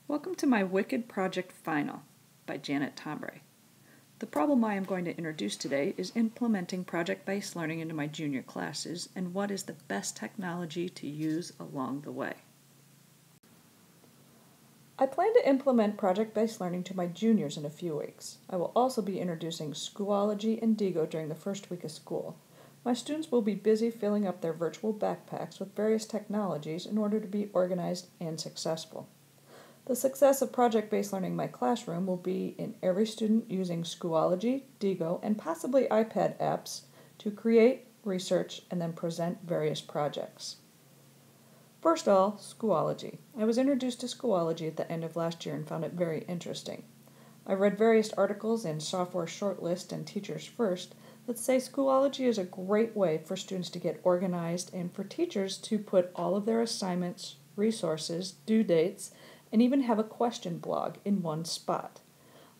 Welcome to my Wicked Project Final by Janet Tombre. The problem I am going to introduce today is implementing project-based learning into my junior classes and what is the best technology to use along the way. I plan to implement project-based learning to my juniors in a few weeks. I will also be introducing Schoology and Digo during the first week of school. My students will be busy filling up their virtual backpacks with various technologies in order to be organized and successful. The success of project-based learning in my classroom will be in every student using Schoology, Digo, and possibly iPad apps to create, research, and then present various projects. First of all, Schoology. I was introduced to Schoology at the end of last year and found it very interesting. I read various articles in Software Shortlist and Teachers First that say Schoology is a great way for students to get organized and for teachers to put all of their assignments, resources, due dates, and even have a question blog in one spot.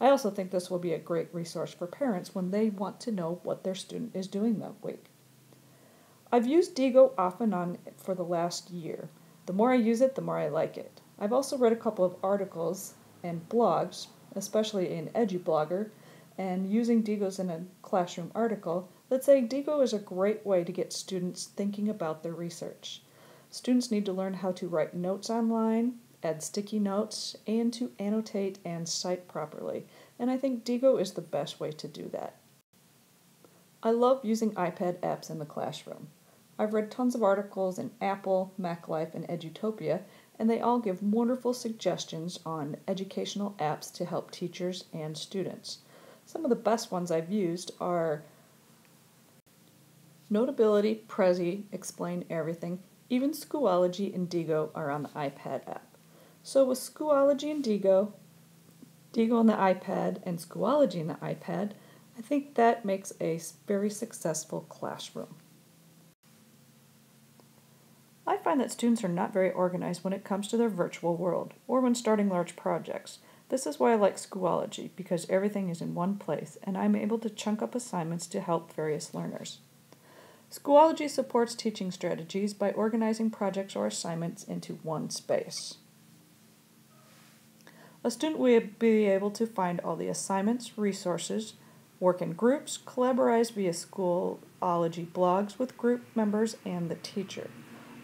I also think this will be a great resource for parents when they want to know what their student is doing that week. I've used Digo off and on for the last year. The more I use it, the more I like it. I've also read a couple of articles and blogs, especially in EduBlogger, and using Digo's in a classroom article, that say Digo is a great way to get students thinking about their research. Students need to learn how to write notes online, add sticky notes, and to annotate and cite properly, and I think Digo is the best way to do that. I love using iPad apps in the classroom. I've read tons of articles in Apple, MacLife, and Edutopia, and they all give wonderful suggestions on educational apps to help teachers and students. Some of the best ones I've used are Notability, Prezi, Explain Everything, even Schoology and Digo are on the iPad app. So with Schoology and Digo, Digo on the iPad, and Schoology on the iPad, I think that makes a very successful classroom. I find that students are not very organized when it comes to their virtual world, or when starting large projects. This is why I like Schoology, because everything is in one place, and I'm able to chunk up assignments to help various learners. Schoology supports teaching strategies by organizing projects or assignments into one space. A student will be able to find all the assignments, resources, work in groups, collaborate via Schoology blogs with group members and the teacher.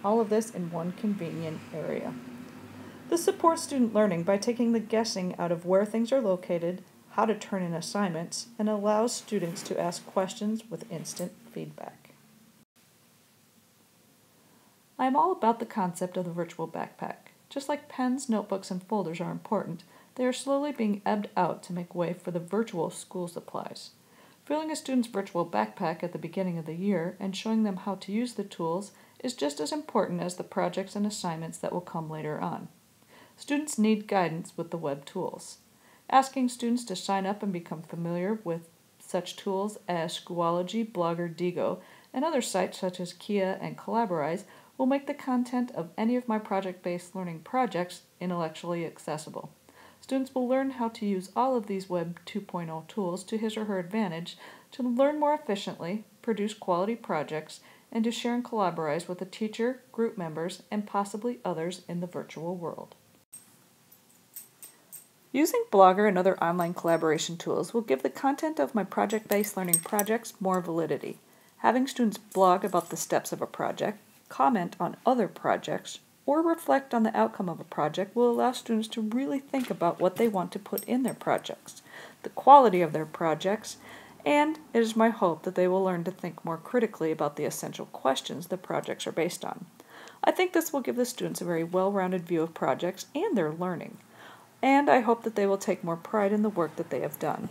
All of this in one convenient area. This supports student learning by taking the guessing out of where things are located, how to turn in assignments, and allows students to ask questions with instant feedback. I am all about the concept of the virtual backpack. Just like pens, notebooks, and folders are important, they are slowly being ebbed out to make way for the virtual school supplies. Filling a student's virtual backpack at the beginning of the year and showing them how to use the tools is just as important as the projects and assignments that will come later on. Students need guidance with the web tools. Asking students to sign up and become familiar with such tools as Schoology, Blogger, Digo, and other sites such as Kia and Collaborate will make the content of any of my project-based learning projects intellectually accessible. Students will learn how to use all of these Web 2.0 tools to his or her advantage to learn more efficiently, produce quality projects, and to share and collaborate with a teacher, group members, and possibly others in the virtual world. Using Blogger and other online collaboration tools will give the content of my project-based learning projects more validity. Having students blog about the steps of a project, comment on other projects, or reflect on the outcome of a project will allow students to really think about what they want to put in their projects, the quality of their projects, and it is my hope that they will learn to think more critically about the essential questions the projects are based on. I think this will give the students a very well-rounded view of projects and their learning, and I hope that they will take more pride in the work that they have done.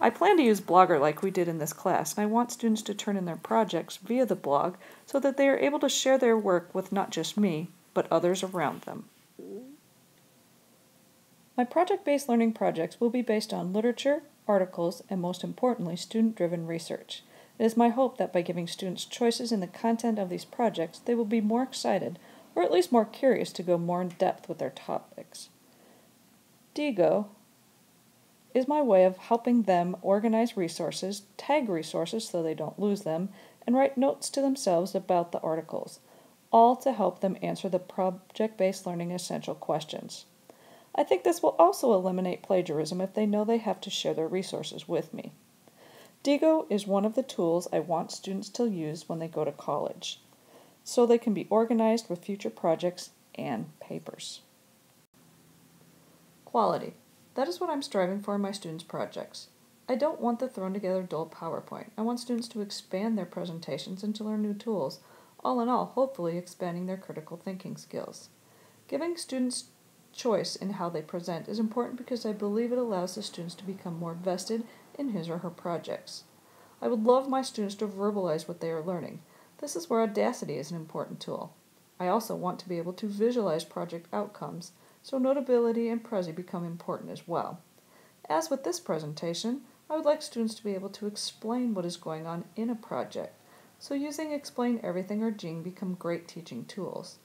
I plan to use Blogger like we did in this class, and I want students to turn in their projects via the blog so that they are able to share their work with not just me, but others around them. My project-based learning projects will be based on literature, articles, and most importantly, student-driven research. It is my hope that by giving students choices in the content of these projects, they will be more excited, or at least more curious to go more in depth with their topics. Digo is my way of helping them organize resources, tag resources so they don't lose them, and write notes to themselves about the articles, all to help them answer the project-based learning essential questions. I think this will also eliminate plagiarism if they know they have to share their resources with me. Digo is one of the tools I want students to use when they go to college, so they can be organized with future projects and papers. Quality. That is what I'm striving for in my students' projects. I don't want the thrown together dull PowerPoint. I want students to expand their presentations and to learn new tools, all in all, hopefully expanding their critical thinking skills. Giving students choice in how they present is important because I believe it allows the students to become more vested in his or her projects. I would love my students to verbalize what they are learning. This is where Audacity is an important tool. I also want to be able to visualize project outcomes, so Notability and Prezi become important as well. As with this presentation, I would like students to be able to explain what is going on in a project, so using Explain Everything or Jing become great teaching tools.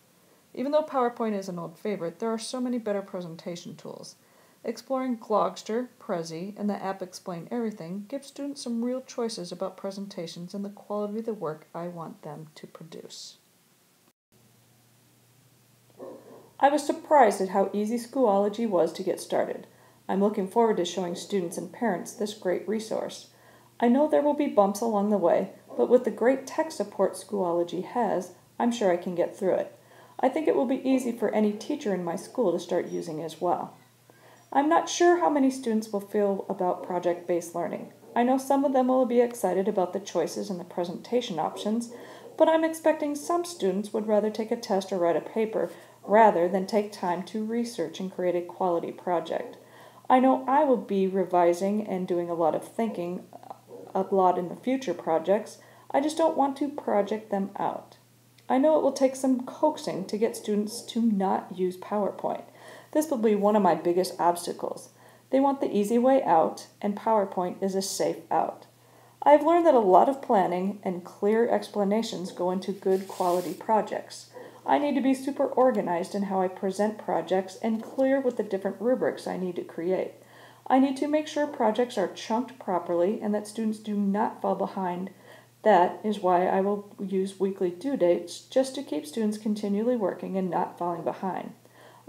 Even though PowerPoint is an old favorite, there are so many better presentation tools. Exploring Glogster, Prezi, and the app Explain Everything gives students some real choices about presentations and the quality of the work I want them to produce. I was surprised at how easy Schoology was to get started. I'm looking forward to showing students and parents this great resource. I know there will be bumps along the way, but with the great tech support Schoology has, I'm sure I can get through it. I think it will be easy for any teacher in my school to start using as well. I'm not sure how many students will feel about project-based learning. I know some of them will be excited about the choices and the presentation options, but I'm expecting some students would rather take a test or write a paper rather than take time to research and create a quality project. I know I will be revising and doing a lot of thinking, a lot in the future projects. I just don't want to project them out. I know it will take some coaxing to get students to not use PowerPoint. This will be one of my biggest obstacles. They want the easy way out, and PowerPoint is a safe out. I've learned that a lot of planning and clear explanations go into good quality projects. I need to be super organized in how I present projects and clear with the different rubrics I need to create. I need to make sure projects are chunked properly and that students do not fall behind. That is why I will use weekly due dates just to keep students continually working and not falling behind.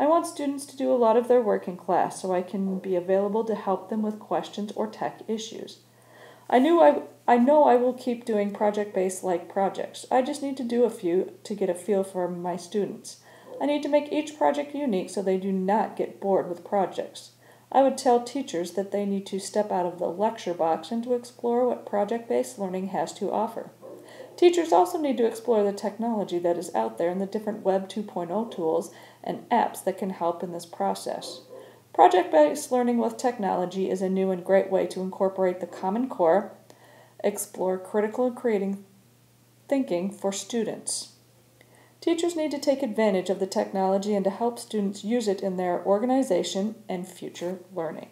I want students to do a lot of their work in class so I can be available to help them with questions or tech issues. I know I will keep doing project-based like projects. I just need to do a few to get a feel for my students. I need to make each project unique so they do not get bored with projects. I would tell teachers that they need to step out of the lecture box and to explore what project-based learning has to offer. Teachers also need to explore the technology that is out there and the different Web 2.0 tools and apps that can help in this process. Project-based learning with technology is a new and great way to incorporate the Common Core, explore critical and creating thinking for students. Teachers need to take advantage of the technology and to help students use it in their organization and future learning.